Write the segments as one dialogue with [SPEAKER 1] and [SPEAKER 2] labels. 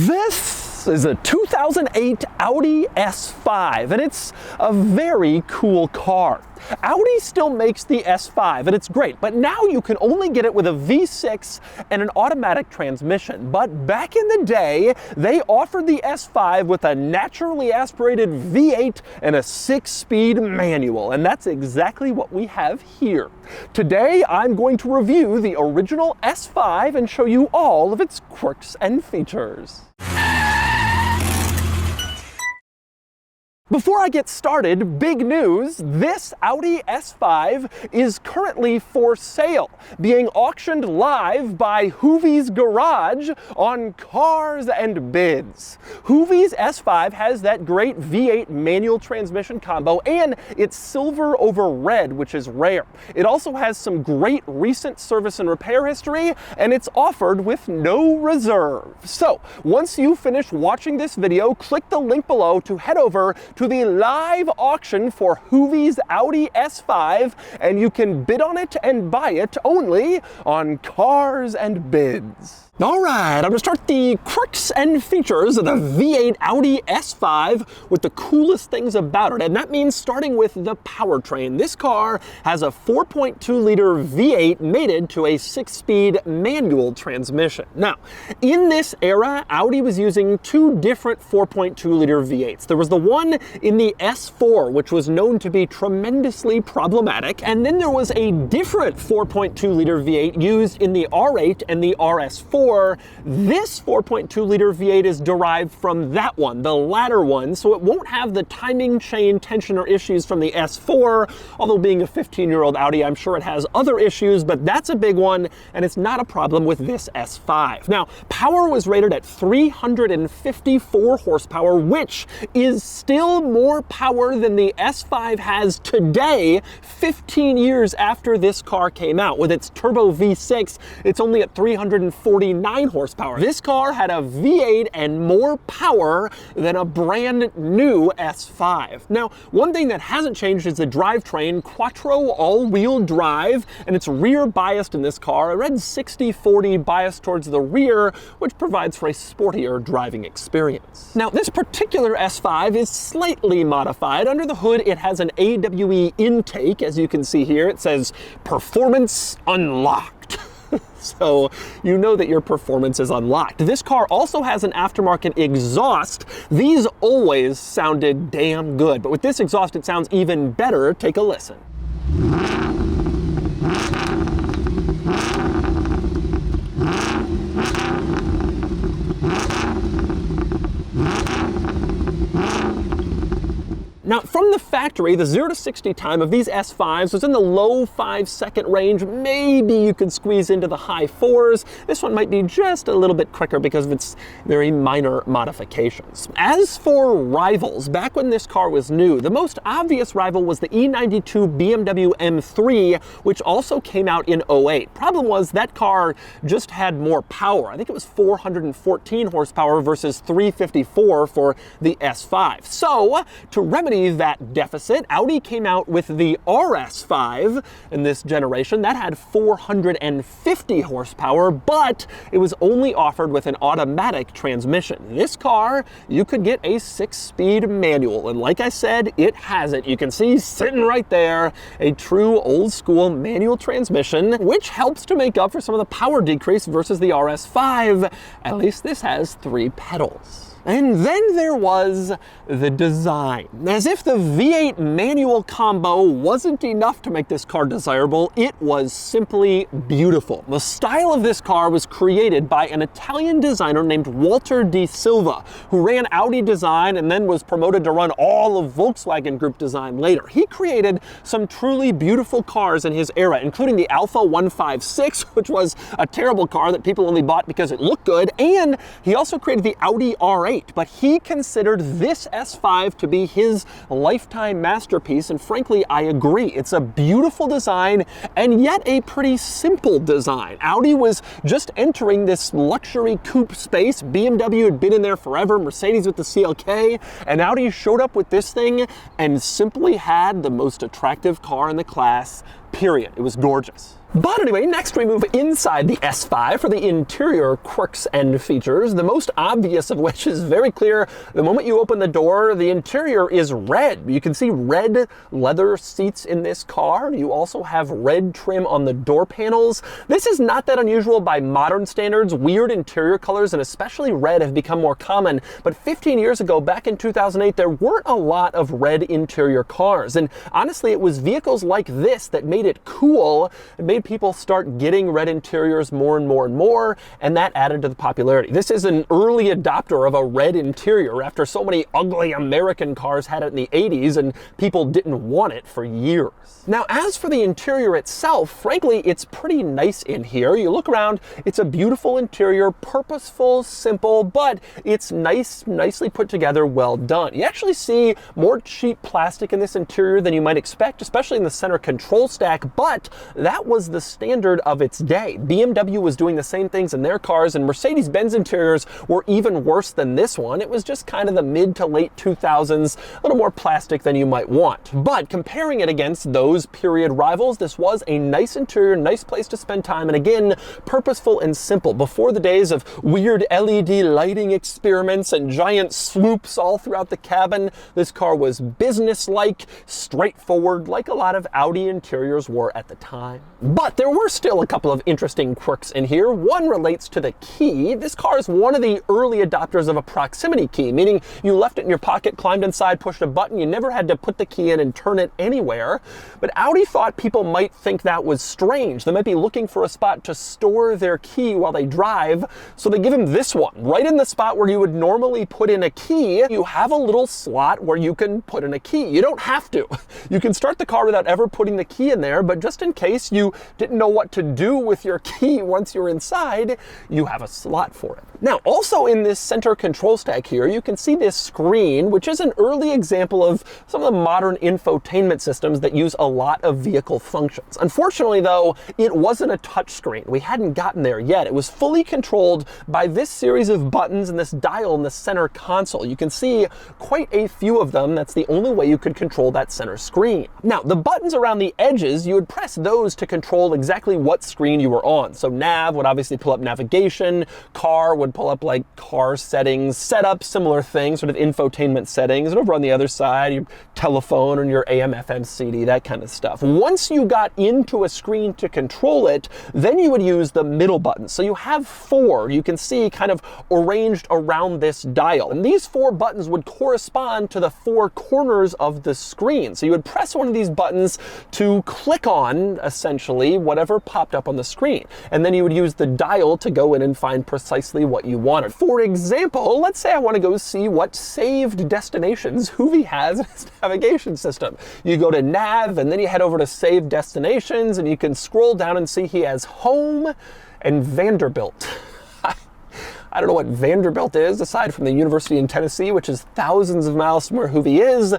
[SPEAKER 1] This is a 2008 Audi S5, and it's a very cool car. Audi still makes the S5, and it's great, but now you can only get it with a V6 and an automatic transmission. But back in the day, they offered the S5 with a naturally aspirated V8 and a 6-speed manual, and that's exactly what we have here. Today, I'm going to review the original S5 and show you all of its quirks and features. Before I get started, big news, this Audi S5 is currently for sale, being auctioned live by HOOVIE'S Garage on Cars and Bids. HOOVIE'S S5 has that great V8 manual transmission combo, and it's silver over red, which is rare. It also has some great recent service and repair history, and it's offered with no reserve. So, once you finish watching this video, click the link below to head over to the live auction for HOOVIE'S Audi S5, and you can bid on it and buy it only on Cars and Bids. All right, I'm going to start the quirks and features of the V8 Audi S5 with the coolest things about it, and that means starting with the powertrain. This car has a 4.2-liter V8 mated to a 6-speed manual transmission. Now, in this era, Audi was using two different 4.2-liter V8s. There was the one in the S4, which was known to be tremendously problematic, and then there was a different 4.2-liter V8 used in the R8 and the RS4. This 4.2-liter V8 is derived from that one, the latter one, so it won't have the timing chain tensioner issues from the S4, although being a 15-year-old Audi, I'm sure it has other issues, but that's a big one, and it's not a problem with this S5. Now, power was rated at 354 horsepower, which is still more power than the S5 has today, 15 years after this car came out. With its turbo V6, it's only at 349 horsepower. This car had a V8 and more power than a brand new S5. Now, one thing that hasn't changed is the drivetrain, quattro all-wheel drive, and it's rear biased in this car. I read 60-40 bias towards the rear, which provides for a sportier driving experience. Now, this particular S5 is slightly modified. Under the hood, it has an AWE intake. As you can see here, it says performance unlocked. So you know that your performance is unlocked. This car also has an aftermarket exhaust. These always sounded damn good, but with this exhaust it sounds even better. Take a listen. Now, from the factory, the 0 to 60 time of these S5s was in the low 5-second range. Maybe you could squeeze into the high 4s. This one might be just a little bit quicker because of its very minor modifications. As for rivals, back when this car was new, the most obvious rival was the E92 BMW M3, which also came out in 08. Problem was that car just had more power. I think it was 414 horsepower versus 354 for the S5. So, to remedy that deficit, Audi came out with the RS5 in this generation. That had 450 horsepower, but it was only offered with an automatic transmission. This car, you could get a 6-speed manual, and like I said, it has it. You can see sitting right there, a true old-school manual transmission, which helps to make up for some of the power decrease versus the RS5. At least this has 3 pedals. And then there was the design. As if the V8 manual combo wasn't enough to make this car desirable, it was simply beautiful. The style of this car was created by an Italian designer named Walter Di Silva, who ran Audi design and then was promoted to run all of Volkswagen Group design later. He created some truly beautiful cars in his era, including the Alfa 156, which was a terrible car that people only bought because it looked good, and he also created the Audi R8, but he considered this S5 to be his lifetime masterpiece, and frankly, I agree. It's a beautiful design, and yet a pretty simple design. Audi was just entering this luxury coupe space. BMW had been in there forever, Mercedes with the CLK, and Audi showed up with this thing and simply had the most attractive car in the class, period. It was gorgeous. But anyway, next we move inside the S5 for the interior quirks and features, the most obvious of which is very clear. The moment you open the door, the interior is red. You can see red leather seats in this car. You also have red trim on the door panels. This is not that unusual by modern standards. Weird interior colors, and especially red, have become more common. But 15 years ago, back in 2008, there weren't a lot of red interior cars. And honestly, it was vehicles like this that made it cool. It made people start getting red interiors more and more and more, and that added to the popularity. This is an early adopter of a red interior after so many ugly American cars had it in the 80s and people didn't want it for years. Now, as for the interior itself, frankly, it's pretty nice in here. You look around, it's a beautiful interior, purposeful, simple, but it's nicely put together, well done. You actually see more cheap plastic in this interior than you might expect, especially in the center control stack, but that was the standard of its day. BMW was doing the same things in their cars, and Mercedes-Benz interiors were even worse than this one. It was just kind of the mid to late 2000s, a little more plastic than you might want. But comparing it against those period rivals, this was a nice interior, nice place to spend time, and again, purposeful and simple. Before the days of weird LED lighting experiments and giant swoops all throughout the cabin, this car was business-like, straightforward, like a lot of Audi interiors were at the time. But there were still a couple of interesting quirks in here. One relates to the key. This car is one of the early adopters of a proximity key, meaning you left it in your pocket, climbed inside, pushed a button. You never had to put the key in and turn it anywhere. But Audi thought people might think that was strange. They might be looking for a spot to store their key while they drive, so they give him this one. Right in the spot where you would normally put in a key, you have a little slot where you can put in a key. You don't have to. You can start the car without ever putting the key in there, but just in case you didn't know what to do with your key once you're inside, you have a slot for it. Now, also in this center control stack here, you can see this screen, which is an early example of some of the modern infotainment systems that use a lot of vehicle functions. Unfortunately, though, it wasn't a touch screen. We hadn't gotten there yet. It was fully controlled by this series of buttons and this dial in the center console. You can see quite a few of them. That's the only way you could control that center screen. Now, the buttons around the edges, you would press those to control exactly what screen you were on. So nav would obviously pull up navigation, car would pull up like car settings, setup, similar things, sort of infotainment settings, and over on the other side, your telephone and your AM, FM, CD, that kind of stuff. Once you got into a screen to control it, then you would use the middle button. So you have four, you can see kind of arranged around this dial. And these four buttons would correspond to the four corners of the screen. So you would press one of these buttons to click on, essentially, whatever popped up on the screen. And then you would use the dial to go in and find precisely what you wanted. For example, let's say I want to go see what saved destinations Hoovie has in its navigation system. You go to nav, and then you head over to Save Destinations, and you can scroll down and see he has home and Vanderbilt. I don't know what Vanderbilt is, aside from the University in Tennessee, which is thousands of miles from where Hoovie is,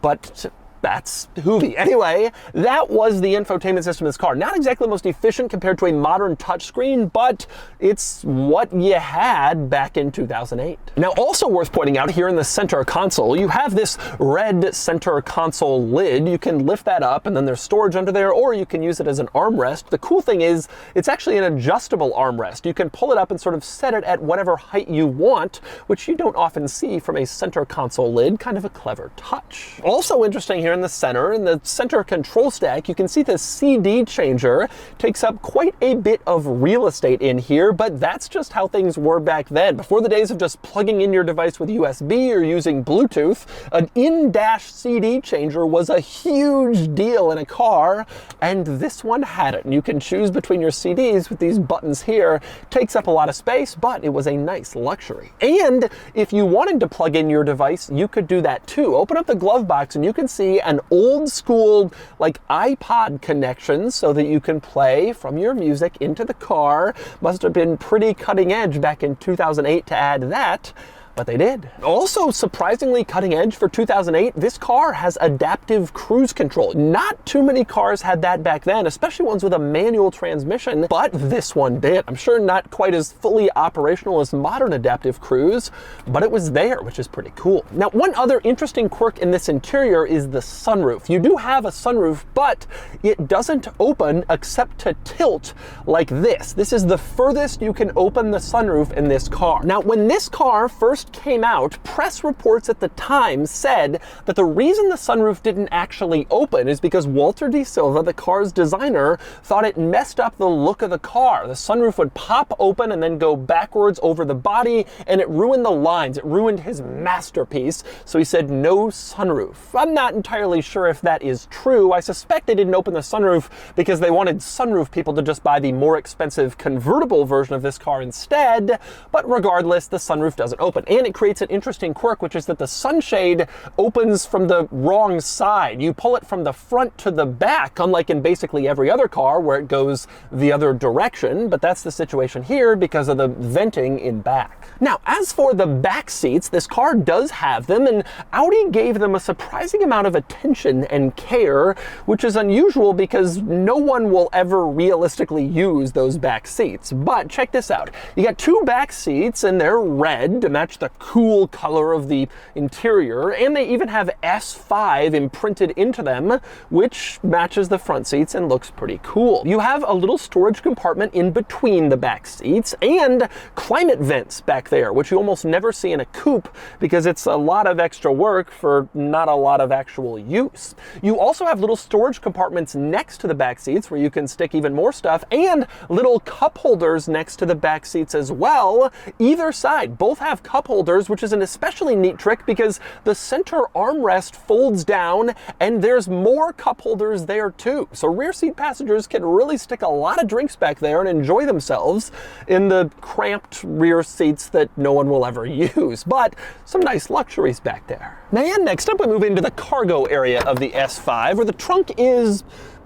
[SPEAKER 1] but that's Hoovie. Anyway, that was the infotainment system of this car. Not exactly the most efficient compared to a modern touchscreen, but it's what you had back in 2008. Now, also worth pointing out, here in the center console, you have this red center console lid. You can lift that up, and then there's storage under there, or you can use it as an armrest. The cool thing is, it's actually an adjustable armrest. You can pull it up and sort of set it at whatever height you want, which you don't often see from a center console lid. Kind of a clever touch. Also interesting here in the center control stack, you can see the CD changer takes up quite a bit of real estate in here, but that's just how things were back then. Before the days of just plugging in your device with USB or using Bluetooth, an in-dash CD changer was a huge deal in a car, and this one had it. And you can choose between your CDs with these buttons here. Takes up a lot of space, but it was a nice luxury. And if you wanted to plug in your device, you could do that too. Open up the glove box and you can see an old school like iPod connection so that you can play from your music into the car. Must have been pretty cutting edge back in 2008 to add that. but they did. Also, surprisingly cutting edge for 2008, this car has adaptive cruise control. Not too many cars had that back then, especially ones with a manual transmission, but this one did. I'm sure not quite as fully operational as modern adaptive cruise, but it was there, which is pretty cool. Now, one other interesting quirk in this interior is the sunroof. You do have a sunroof, but it doesn't open except to tilt like this. This is the furthest you can open the sunroof in this car. Now, when this car first came out, press reports at the time said that the reason the sunroof didn't actually open is because Walter De Silva, the car's designer, thought it messed up the look of the car. The sunroof would pop open and then go backwards over the body, and it ruined the lines. It ruined his masterpiece, so he said no sunroof. I'm not entirely sure if that is true. I suspect they didn't open the sunroof because they wanted sunroof people to just buy the more expensive convertible version of this car instead, but regardless, the sunroof doesn't open. And it creates an interesting quirk, which is that the sunshade opens from the wrong side. You pull it from the front to the back, unlike in basically every other car where it goes the other direction, but that's the situation here because of the venting in back. Now, as for the back seats, this car does have them, and Audi gave them a surprising amount of attention and care, which is unusual because no one will ever realistically use those back seats. But check this out. You got two back seats, and they're red to match the cool color of the interior, and they even have S5 imprinted into them, which matches the front seats and looks pretty cool. You have a little storage compartment in between the back seats and climate vents back there, which you almost never see in a coupe because it's a lot of extra work for not a lot of actual use. You also have little storage compartments next to the back seats where you can stick even more stuff, and little cup holders next to the back seats as well. Either side, both have cup holders, which is an especially neat trick because the center armrest folds down and there's more cup holders there too. So rear seat passengers can really stick a lot of drinks back there and enjoy themselves in the cramped rear seats that no one will ever use, but some nice luxuries back there. Now, next up we move into the cargo area of the S5, where the trunk is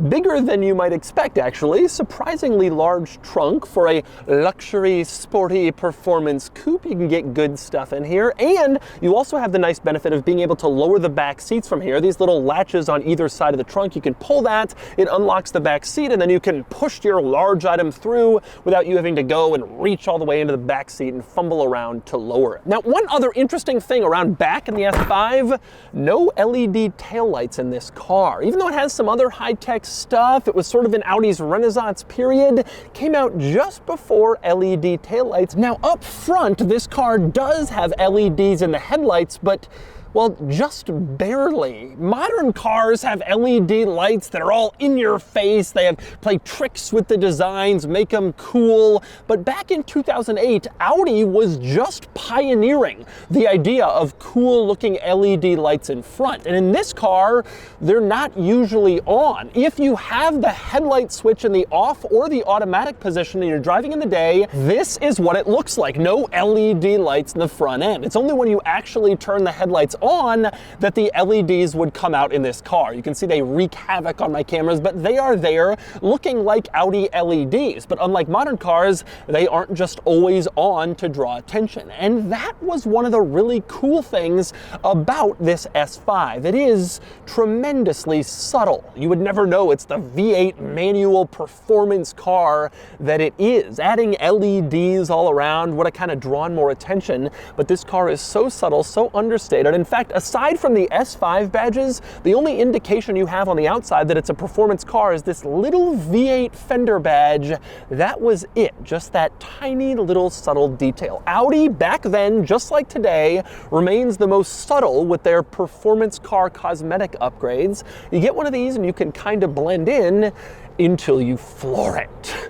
[SPEAKER 1] bigger than you might expect, actually. Surprisingly large trunk for a luxury, sporty performance coupe. You can get good stuff in here, and you also have the nice benefit of being able to lower the back seats from here. These little latches on either side of the trunk, you can pull that, it unlocks the back seat, and then you can push your large item through without you having to go and reach all the way into the back seat and fumble around to lower it. Now, one other interesting thing around back in the S5, no LED taillights in this car. Even though it has some other high-tech stuff, it was sort of in Audi's Renaissance period, came out just before LED taillights. Now, up front, this car does have LEDs in the headlights, but well, just barely. Modern cars have LED lights that are all in your face. They play tricks with the designs, make them cool. But back in 2008, Audi was just pioneering the idea of cool looking LED lights in front. And in this car, they're not usually on. If you have the headlight switch in the off or the automatic position and you're driving in the day, this is what it looks like. No LED lights in the front end. It's only when you actually turn the headlights on that the LEDs would come out in this car. You can see they wreak havoc on my cameras, but they are there looking like Audi LEDs. But unlike modern cars, they aren't just always on to draw attention. And that was one of the really cool things about this S5. It is tremendously subtle. You would never know it's the V8 manual performance car that it is. Adding LEDs all around would have kind of drawn more attention, but this car is so subtle, so understated. In fact, aside from the S5 badges, the only indication you have on the outside that it's a performance car is this little V8 fender badge. That was it, just that tiny little subtle detail. Audi, back then, just like today, remains the most subtle with their performance car cosmetic upgrades. You get one of these and you can kind of blend in until you floor it.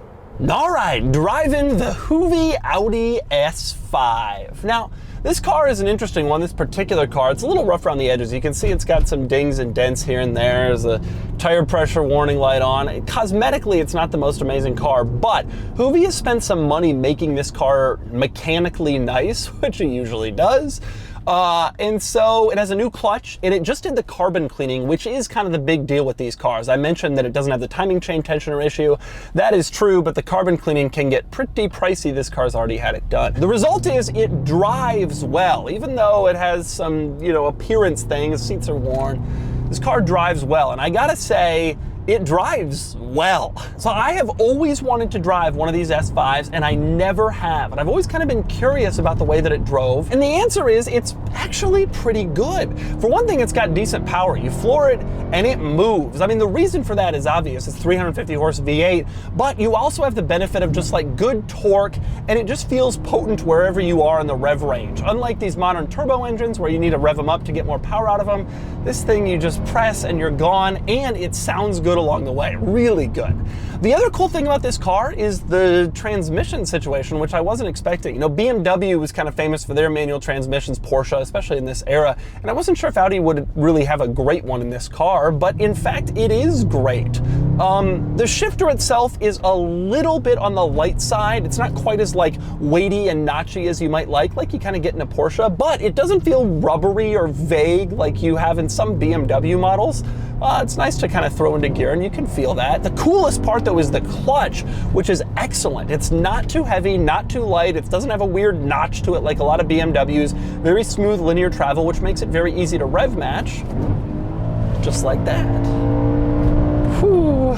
[SPEAKER 1] All right, driving the Hoovie Audi S5. Now, this car is an interesting one, this particular car. It's a little rough around the edges. You can see it's got some dings and dents here and there. There's a tire pressure warning light on. Cosmetically, it's not the most amazing car, but Hoovie has spent some money making this car mechanically nice, which it usually does. And so it has a new clutch, and it just did the carbon cleaning, which is kind of the big deal with these cars. I mentioned that it doesn't have the timing chain tensioner issue. That is true, but the carbon cleaning can get pretty pricey. This car's already had it done. The result is it drives well, even though it has some, appearance things. Seats are worn. This car drives well, and I gotta say, it drives well. So I have always wanted to drive one of these S5s, and I never have. And I've always kind of been curious about the way that it drove. And the answer is it's actually pretty good. For one thing, it's got decent power. You floor it and it moves. I mean, the reason for that is obvious. It's 350 horse V8, but you also have the benefit of just like good torque, and it just feels potent wherever you are in the rev range. Unlike these modern turbo engines where you need to rev them up to get more power out of them, this thing you just press and you're gone, and it sounds good along the way. Really good. The other cool thing about this car is the transmission situation, which I wasn't expecting. BMW was kind of famous for their manual transmissions, Porsche, especially in this era, and I wasn't sure if Audi would really have a great one in this car, but in fact, it is great. The shifter itself is a little bit on the light side. It's not quite as like weighty and notchy as you might like you kind of get in a Porsche, but it doesn't feel rubbery or vague like you have in some BMW models. It's nice to kind of throw into gear, and you can feel that. The coolest part though is the clutch, which is excellent. It's not too heavy, not too light. It doesn't have a weird notch to it like a lot of BMWs. Very smooth linear travel, which makes it very easy to rev match. Just like that. Whew.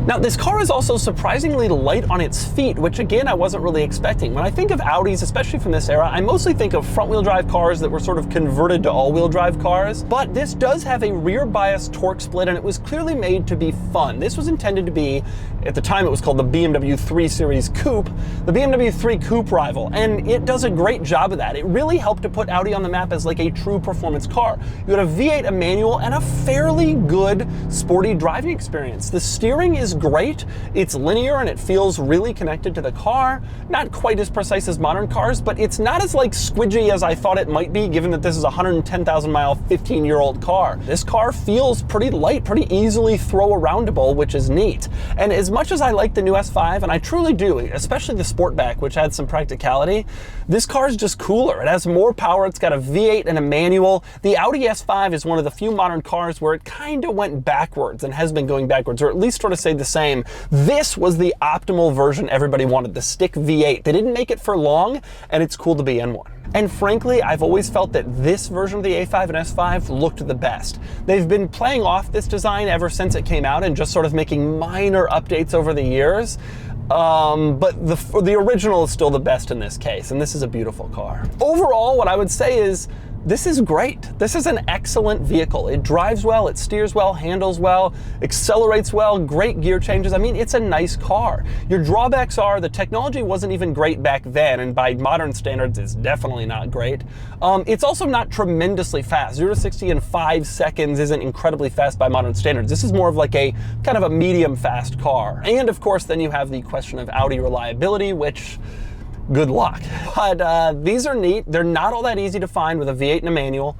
[SPEAKER 1] Now, this car is also surprisingly light on its feet, which again, I wasn't really expecting. When I think of Audis, especially from this era, I mostly think of front-wheel drive cars that were sort of converted to all-wheel drive cars, but this does have a rear bias torque split, and it was clearly made to be fun. This was intended to be, at the time it was called the BMW 3 Series Coupe, the BMW 3 Coupe rival, and it does a great job of that. It really helped to put Audi on the map as like a true performance car. You had a V8, a manual, and a fairly good sporty driving experience. The steering is great. It's linear and it feels really connected to the car. Not quite as precise as modern cars, but it's not as like squidgy as I thought it might be, given that this is a 110,000 mile, 15-year-old car. This car feels pretty light, pretty easily throw-aroundable, which is neat. And as much as I like the new S5, and I truly do, especially the Sportback, which adds some practicality, this car is just cooler. It has more power. It's got a V8 and a manual. The Audi S5 is one of the few modern cars where it kind of went backwards and has been going backwards, or at least sort of stayed the same. This was the optimal version everybody wanted, the stick V8. They didn't make it for long, and it's cool to be in one. And frankly, I've always felt that this version of the A5 and S5 looked the best. They've been playing off this design ever since it came out and just sort of making minor updates over the years. But the original is still the best in this case, and this is a beautiful car. Overall, what I would say is, this is great. This is an excellent vehicle. It drives well, it steers well, handles well, accelerates well, great gear changes. I mean, it's a nice car. Your drawbacks are the technology wasn't even great back then, and by modern standards, it's definitely not great. It's also not tremendously fast. 0 to 60 in 5 seconds isn't incredibly fast by modern standards. This is more of like a kind of a medium fast car. And of course, then you have the question of Audi reliability, which, good luck. But these are neat. They're not all that easy to find with a V8 and a manual,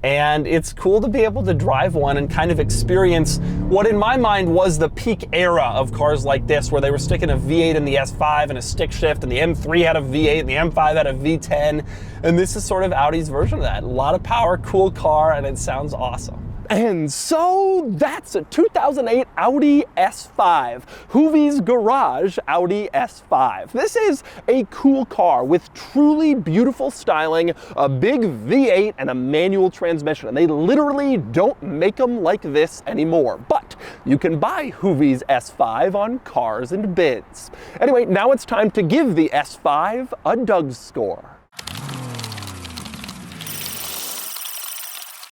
[SPEAKER 1] and it's cool to be able to drive one and kind of experience what in my mind was the peak era of cars like this, where they were sticking a V8 in the S5 and a stick shift, and the M3 had a V8 and the M5 had a V10, and this is sort of Audi's version of that. A lot of power, cool car, and it sounds awesome. And so that's a 2008 Audi S5, HOOVIE'S Garage Audi S5. This is a cool car with truly beautiful styling, a big V8 and a manual transmission. And they literally don't make them like this anymore. But you can buy HOOVIE'S S5 on Cars and Bids. Anyway, now it's time to give the S5 a DougScore.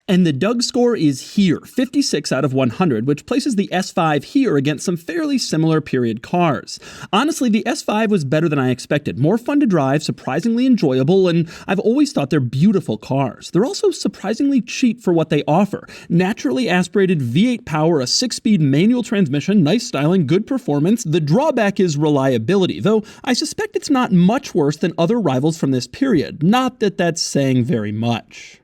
[SPEAKER 2] And the DougScore is here, 56 out of 100, which places the S5 here against some fairly similar period cars. Honestly, the S5 was better than I expected, more fun to drive, surprisingly enjoyable, and I've always thought they're beautiful cars. They're also surprisingly cheap for what they offer. Naturally aspirated V8 power, a 6-speed manual transmission, nice styling, good performance. The drawback is reliability, though I suspect it's not much worse than other rivals from this period. Not that that's saying very much.